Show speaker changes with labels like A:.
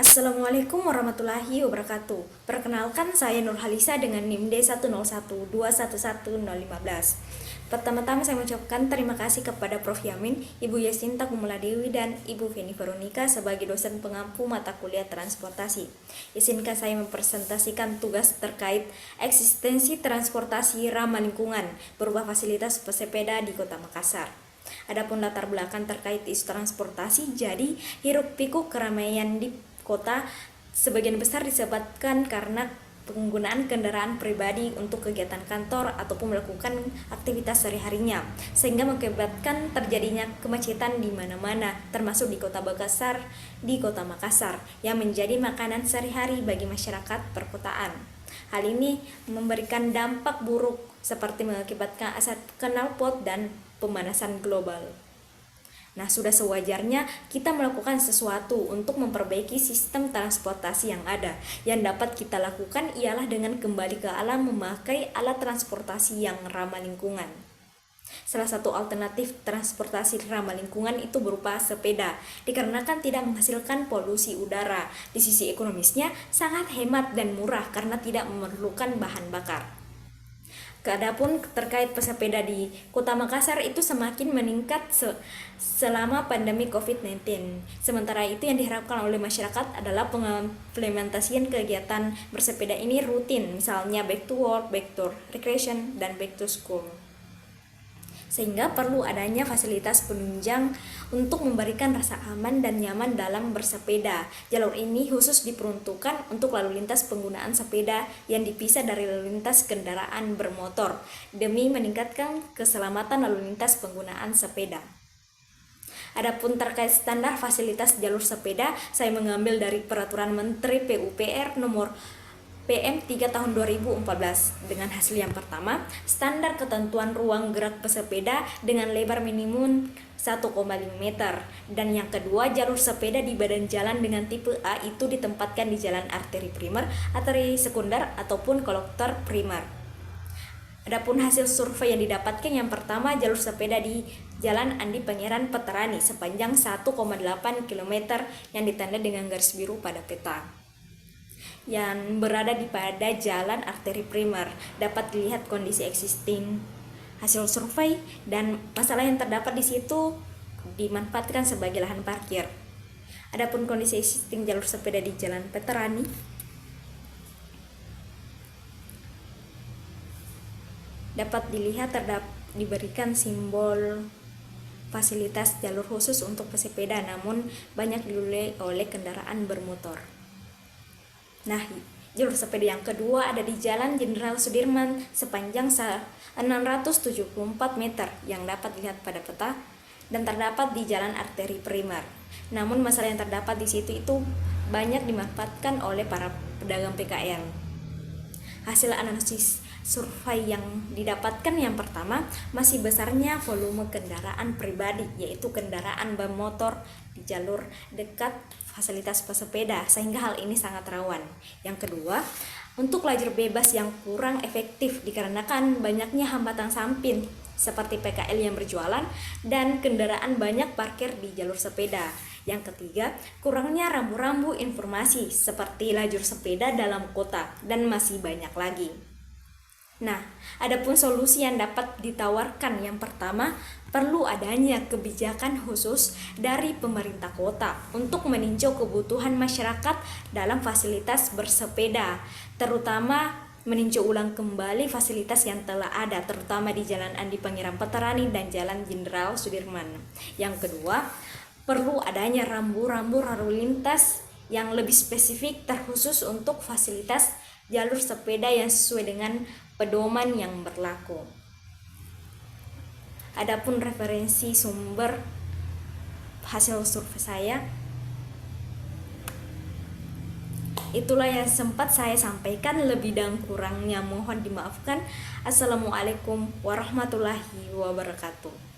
A: Assalamualaikum warahmatullahi wabarakatuh. Perkenalkan, saya Nur Halisa dengan NIM D101211015. Pertama-tama saya mengucapkan terima kasih kepada Prof. Yamin, Ibu Yasinta Kumuladewi, dan Ibu Feni Veronica sebagai dosen pengampu mata kuliah transportasi. Izinkan saya mempresentasikan tugas terkait eksistensi transportasi ramah lingkungan berupa fasilitas pesepeda di Kota Makassar. Adapun latar belakang terkait isu transportasi, jadi hiruk-pikuk keramaian di kota sebagian besar disebabkan karena penggunaan kendaraan pribadi untuk kegiatan kantor ataupun melakukan aktivitas sehari-harinya, sehingga mengakibatkan terjadinya kemacetan di mana-mana, termasuk di Kota Makassar, yang menjadi makanan sehari-hari bagi masyarakat perkotaan. Hal ini memberikan dampak buruk seperti mengakibatkan asap knalpot dan pemanasan global. Nah, sudah sewajarnya kita melakukan sesuatu untuk memperbaiki sistem transportasi yang ada. Yang dapat kita lakukan ialah dengan kembali ke alam memakai alat transportasi yang ramah lingkungan. Salah satu alternatif transportasi ramah lingkungan itu berupa sepeda, dikarenakan tidak menghasilkan polusi udara. Di sisi ekonomisnya sangat hemat dan murah karena tidak memerlukan bahan bakar. Adapun terkait pesepeda di Kota Makassar itu semakin meningkat selama pandemi COVID-19. Sementara itu yang diharapkan oleh masyarakat adalah pengimplementasian kegiatan bersepeda ini rutin, misalnya back to work, back to recreation, dan back to school. Sehingga perlu adanya fasilitas penunjang untuk memberikan rasa aman dan nyaman dalam bersepeda. Jalur ini khusus diperuntukkan untuk lalu lintas penggunaan sepeda yang dipisah dari lalu lintas kendaraan bermotor demi meningkatkan keselamatan lalu lintas penggunaan sepeda. Adapun terkait standar fasilitas jalur sepeda, saya mengambil dari Peraturan Menteri PUPR nomor PM3 tahun 2014 dengan hasil yang pertama, standar ketentuan ruang gerak pesepeda dengan lebar minimum 1,5 meter, dan yang kedua, jalur sepeda di badan jalan dengan tipe A itu ditempatkan di jalan arteri primer, arteri sekunder, ataupun kolektor primer. Adapun hasil survei yang didapatkan, yang pertama, jalur sepeda di Jalan Andi Pangeran Veterani sepanjang 1,8 km yang ditanda dengan garis biru pada peta, yang berada di pada jalan arteri primer. Dapat dilihat kondisi existing hasil survei dan masalah yang terdapat di situ dimanfaatkan sebagai lahan parkir. Adapun kondisi existing jalur sepeda di Jalan Veterani, dapat dilihat diberikan simbol fasilitas jalur khusus untuk pesepeda, namun banyak dilalui oleh kendaraan bermotor. Nah, jalur sepeda yang kedua ada di Jalan Jenderal Sudirman sepanjang 674 meter yang dapat dilihat pada peta dan terdapat di jalan arteri primer. Namun masalah yang terdapat di situ itu banyak dimanfaatkan oleh para pedagang PKL. Hasil analisis survei yang didapatkan, yang pertama, masih besarnya volume kendaraan pribadi, yaitu kendaraan bermotor di jalur dekat fasilitas pesepeda, sehingga hal ini sangat rawan. Yang kedua, untuk lajur bebas yang kurang efektif dikarenakan banyaknya hambatan samping seperti PKL yang berjualan dan kendaraan banyak parkir di jalur sepeda. Yang ketiga, kurangnya rambu-rambu informasi seperti lajur sepeda dalam kota, dan masih banyak lagi. Nah, adapun solusi yang dapat ditawarkan, yang pertama, perlu adanya kebijakan khusus dari pemerintah kota untuk meninjau kebutuhan masyarakat dalam fasilitas bersepeda, terutama meninjau ulang kembali fasilitas yang telah ada, terutama di Jalan Andi Pangeran Veterani dan Jalan Jenderal Sudirman. Yang kedua, perlu adanya rambu-rambu lalu lintas yang lebih spesifik terkhusus untuk fasilitas jalur sepeda yang sesuai dengan pedoman yang berlaku. Adapun referensi sumber hasil survei saya, itulah yang sempat saya sampaikan. Lebih dan kurangnya mohon dimaafkan. Assalamualaikum warahmatullahi wabarakatuh.